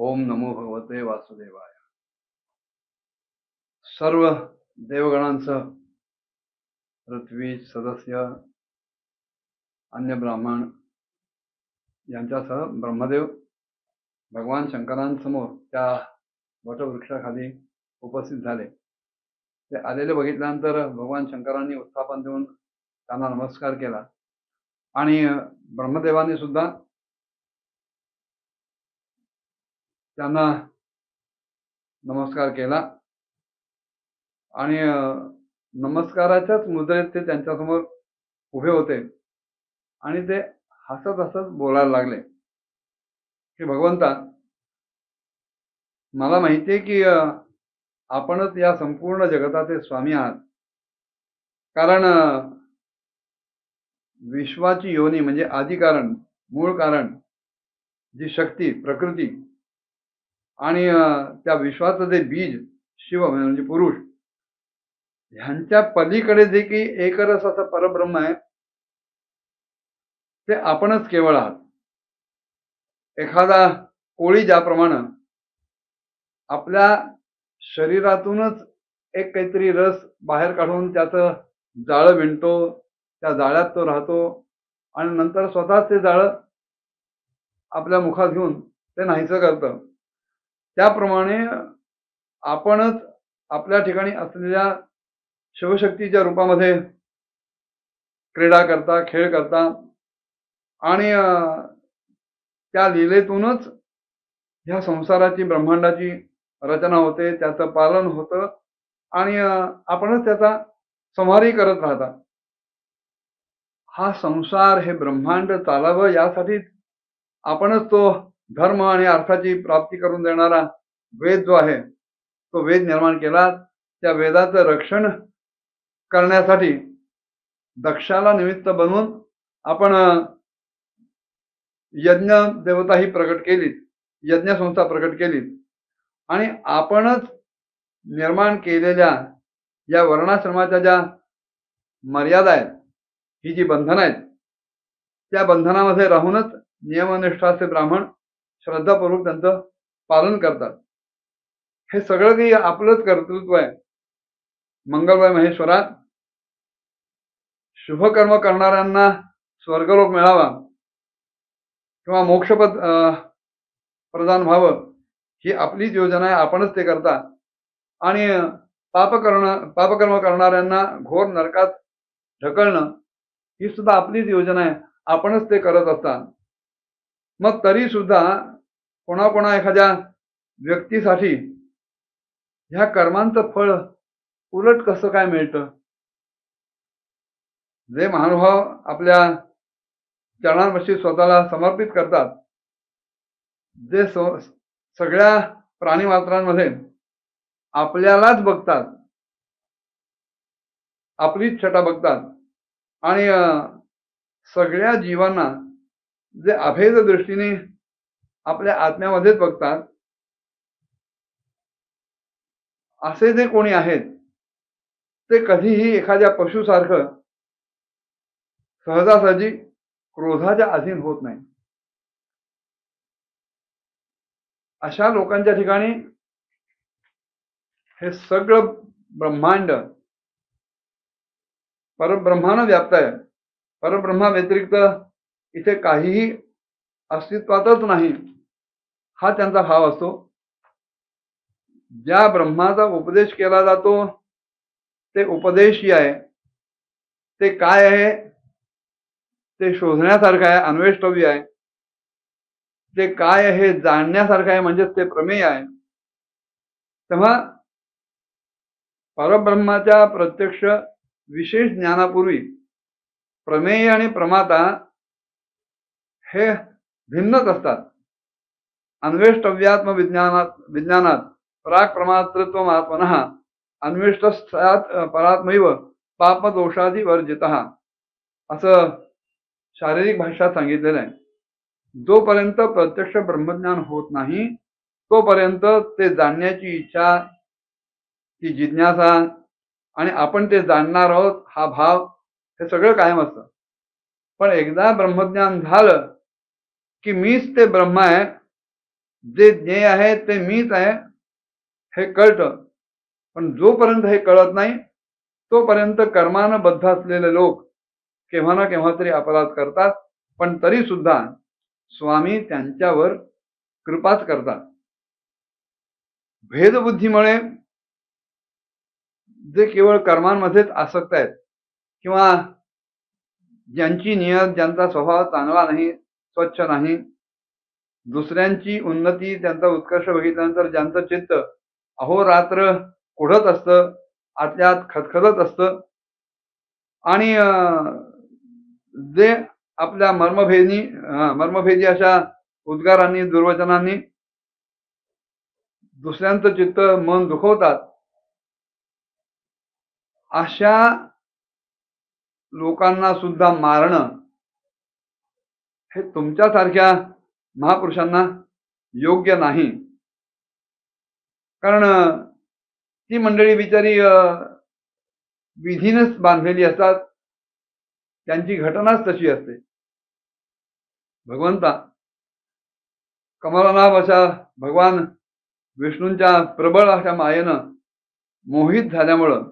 ओम नमो भगवते वासुदेवाय। सर्व देवगणांसह पृथ्वी सदस्य अन्य ब्राह्मण यांच्यासह ब्रह्मदेव भगवान शंकरांसमोर त्या वटवृक्षाखाली उपस्थित झाले। ते आलेले बघितल्यानंतर भगवान शंकरांनी उत्थापन देऊन त्यांना नमस्कार केला आणि ब्रह्मदेवांनी सुद्धा त्यांना नमस्कार केला आणि नमस्काराच्याच मुद्रेत ते त्यांच्यासमोर उभे होते आणि ते हसत हसत बोलायला लागले की भगवंता, मला माहिती आहे की आपणच या संपूर्ण जगताचे स्वामी आहात। कारण विश्वाची योनी म्हणजे आदि कारण, मूळ कारण, जी शक्ती प्रकृती आणि त्या विश्वाचं जे बीज शिव म्हणजे पुरुष, ह्यांच्या पलीकडे जे की एकरस असं परब्रह्म आहे ते आपणच केवळ आहात। एखादा कोळी ज्याप्रमाणे आपल्या शरीरातूनच एक काहीतरी रस बाहेर काढून त्याचं जाळं विणतो, त्या जाळ्यात तो राहतो आणि नंतर स्वतःच ते जाळं आपल्या मुखात घेऊन ते नाहीसं करतं, त्याप्रमाणे आपणच आपल्या ठिकाणी असलेल्या शिवशक्तीच्या रूपामध्ये क्रीडा करता, खेळ करता आणि त्या लीलेतूनच ह्या संसाराची ब्रह्मांडाची रचना होते, त्याचं पालन होतं आणि आपणच त्याचा संहारही करत राहता। हा संसार हे ब्रह्मांड चालावं यासाठी आपणच तो धर्म आणि अर्थाची प्राप्ती करून देणारा वेद जो आहे तो वेद निर्माण केला। त्या वेदाचं रक्षण करण्यासाठी दक्षाला निमित्त बनवून आपण यज्ञ देवता ही प्रकट केली, यज्ञ संस्था प्रकट केली आणि आपणच निर्माण केलेल्या या वर्णाश्रमाच्या ज्या मर्यादा आहेत, ही जी बंधनं आहेत, त्या बंधनामध्ये राहूनच नियमनिष्ठाचे ब्राह्मण श्रद्धापूर्वक त्यांचं पालन करतात। हे सगळं काही आपलंच कर्तृत्व आहे। मंगलमय महेश्वरात शुभकर्म करणाऱ्यांना स्वर्गलोक मिळावा किंवा मोक्षपद प्रदान व्हावं ही आपलीच योजना आहे, आपणच ते करता आणि पापकर्म करणाऱ्यांना घोर नरकात ढकलणं ही सुद्धा आपलीच योजना आहे, आपणच ते करत असता। मग तरी सुद्धा कोणा एखाद्या व्यक्तीसाठी ह्या कर्मांचं फळ उलट कसं काय मिळतं? जे महानुभाव आपल्या चरणांपाशी स्वतःला समर्पित करतात, जे सगळ्या प्राणीमात्रांमध्ये आपल्यालाच बघतात, आपलीच छटा बघतात आणि सगळ्या जीवांना जे अभेद दृष्टीने आपल्या आत्म्यामध्येच बघतात, असे जे कोणी आहेत ते कधीही एखाद्या पशुसारखं सहजासहजी क्रोधाच्या अधीन होत नाही। अशा लोकांच्या ठिकाणी हे सगळं ब्रह्मांड परब्रह्मानं व्याप्त आहे। परब्रह्मा व्यतिरिक्त इथे काहीही अस्तित्वातच नाही, हा त्यांचा भाव असतो। ज्या ब्रह्माचा उपदेश केला जातो ते उपदेशी आहे, ते काय आहे ते शोधण्यासारखं आहे, अन्वेष्टव्य आहे। ते काय आहे जाणण्यासारखं आहे, म्हणजे ते प्रमेय आहे। तेव्हा परब्रह्माच्या प्रत्यक्ष विशेष ज्ञानापूर्वी प्रमेय आणि प्रमाता हे भिन्नच असतात। अन्वेष्टव्यात्म विज्ञानात प्राक प्रमातृत्व आत्मनः अन्वेष्टस्यात् परात्मैव पापदोषादि वर्जितः असं शारीरिक भाषात सांगितलेलं आहे। जोपर्यंत प्रत्यक्ष ब्रह्मज्ञान होत नाही तोपर्यंत ते जाणण्याची इच्छा, ती जिज्ञासा आणि आपण ते जाणणार आहोत हा भाव हे सगळं कायम असतं। पण एकदा ब्रह्मज्ञान झालं की मीच ते ब्रह्म आहे जे ज्ञेय आहे ते मीच आहे हे कळतं, पण जोपर्यंत हे कळत नाही तोपर्यंत कर्मानं बद्ध असलेले लोक केव्हा ना केव्हा तरी अपराध करतात, पण तरी सुद्धा स्वामी त्यांच्यावर कृपाच करतात. भेदबुद्धीमुळे जे केवळ कर्मांमध्येच आसक्त आहेत किंवा ज्यांची नियत, ज्यांचा स्वभाव चांगला नाही, स्वच्छ नाही, दुसऱ्यांची उन्नती, त्यांचा उत्कर्ष बघितल्यानंतर ज्यांचं चित्त अहोरात्र कुढत असतं, आतल्या आत खदखदत असतं आणि जे आपल्या मर्मभेदी अशा उद्गारांनी, दुर्वचनांनी दुसऱ्यांचं चित्त, मन दुखवतात, अशा लोकांना सुद्धा मारणं हे तुमच्यासारख्या महापुरुषांना योग्य नाही. कारण ती मंडळी बिचारी विधीनेच बांधलेली असतात, त्यांची घटनाच तशी असते. भगवंता कमलनाभ अशा भगवान विष्णूंच्या प्रबळ अशा मायेनं मोहित झाल्यामुळं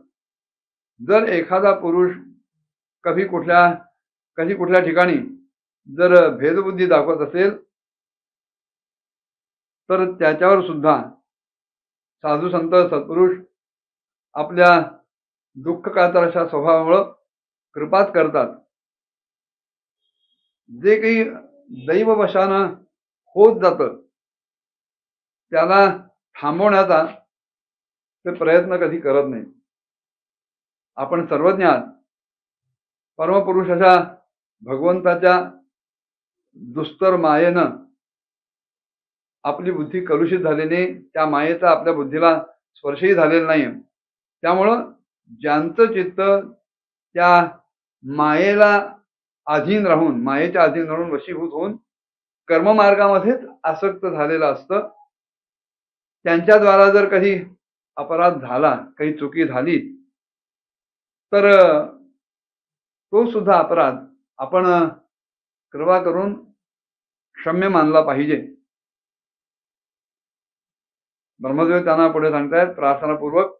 जर एखादा पुरुष कधी कुठल्या ठिकाणी जर भेदबुद्धी दाखवत असेल तर त्याच्यावर सुद्धा साधू संत सत्पुरुष आपल्या दुःख कातर अशा स्वभावामुळं कृपाच करतात. जे काही दैववशानं होत जातं त्याला थांबवण्याचा ते प्रयत्न कधी करत नाही. आपण सर्वज्ञ आहात. परमपुरुष अशा भगवंताच्या दुस्तर मायेनं आपली बुद्धी कलुषित झालेली, त्या मायेचा आपल्या बुद्धीला स्पर्शही झालेला नाही. त्यामुळं ज्यांचं चित्त त्या मायेला अधीन राहून, मायेच्या अधीन राहून वशीभूत होऊन कर्ममार्गामध्येच आसक्त झालेलं असतं, त्यांच्याद्वारा जर कधी अपराध झाला, काही चुकी झाली, तर तो सुद्धा अपराध आपण कृपा करून क्षम्य मानला पाहिजे. ब्रह्मदेव त्यांना पुढे सांगतायत प्रार्थनापूर्वक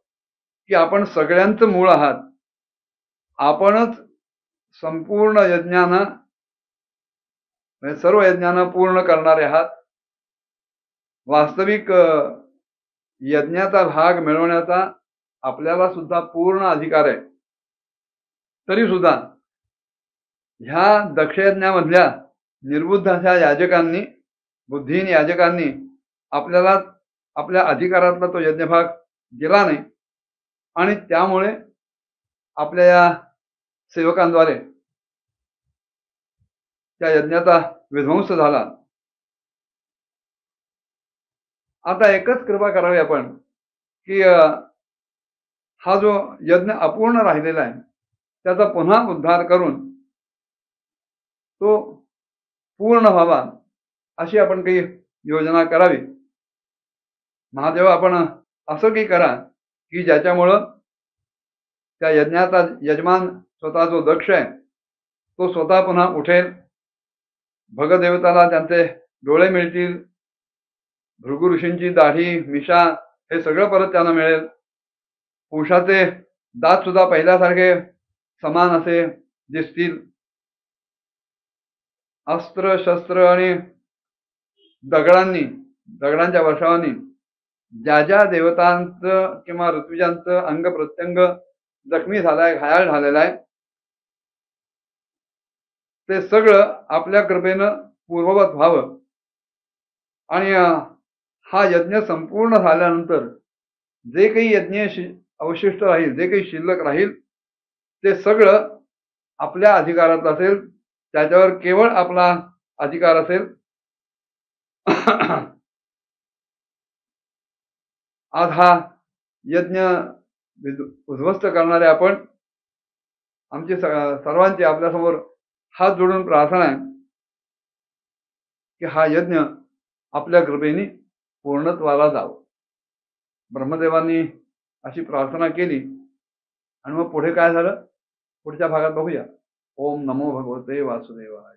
की आपण सगळ्यांचं मूळ आहात. आपणच संपूर्ण यज्ञानं, सर्व यज्ञानं पूर्ण करणारे आहात. वास्तविक यज्ञाचा भाग मिळवण्याचा आपल्याला सुद्धा पूर्ण अधिकार आहे. तरी सुद्धा ह्या दक्षयज्ञामधल्या निर्बुद्ध अशा याजकांनी, बुद्धिहीन याजकांनी आपल्याला आपल्या अधिकारातला तो यज्ञभाग दिला नाही आणि त्यामुळे आपल्या या सेवकांद्वारे त्या यज्ञाचा विध्वंस झाला. आता एकच कृपा करावी आपण की हा जो यज्ञ अपूर्ण राहिलेला आहे त्याचा पुन्हा उद्धार करून तो पूर्ण व्हावा अशी आपण काही योजना करावी. महादेव आपण असं काही करा की ज्याच्यामुळं त्या यज्ञाचा यजमान स्वतः जो दक्ष आहे तो स्वतः पुन्हा उठेल, भगदेवताला त्यांचे डोळे मिळतील, भृगु ऋषींची दाढी मिशा हे सगळं परत त्यांना मिळेल, पुरुषाचे दात सुद्धा पहिल्यासारखे समान असे दिसतील, अस्त्र शस्त्र आणि दगडांच्या वर्षावांनी ज्या ज्या देवतांचं किंवा ऋत्विजांचं अंग प्रत्यंग जखमी झालाय, घायाळ झालेला आहे, ते सगळं आपल्या कृपेनं पूर्ववत व्हावं आणि हा यज्ञ संपूर्ण झाल्यानंतर जे काही यज्ञ अवशिष्ट राहील, जे काही शिल्लक राहील, ते सगळं आपल्या अधिकारात असेल, त्याच्यावर केवळ आपला अधिकार असेल. आज हा यज्ञ उद्ध्वस्त करणारे आपण, आमची सर्वांची आपल्यासमोर हात जोडून प्रार्थना आहे की हा यज्ञ आपल्या कृपेने पूर्णत्वाला जावं. ब्रह्मदेवांनी अशी प्रार्थना केली आणि मग पुढे काय झालं पुढच्या भागात बघूया. ओम नमो भगवते वासुदेवाय.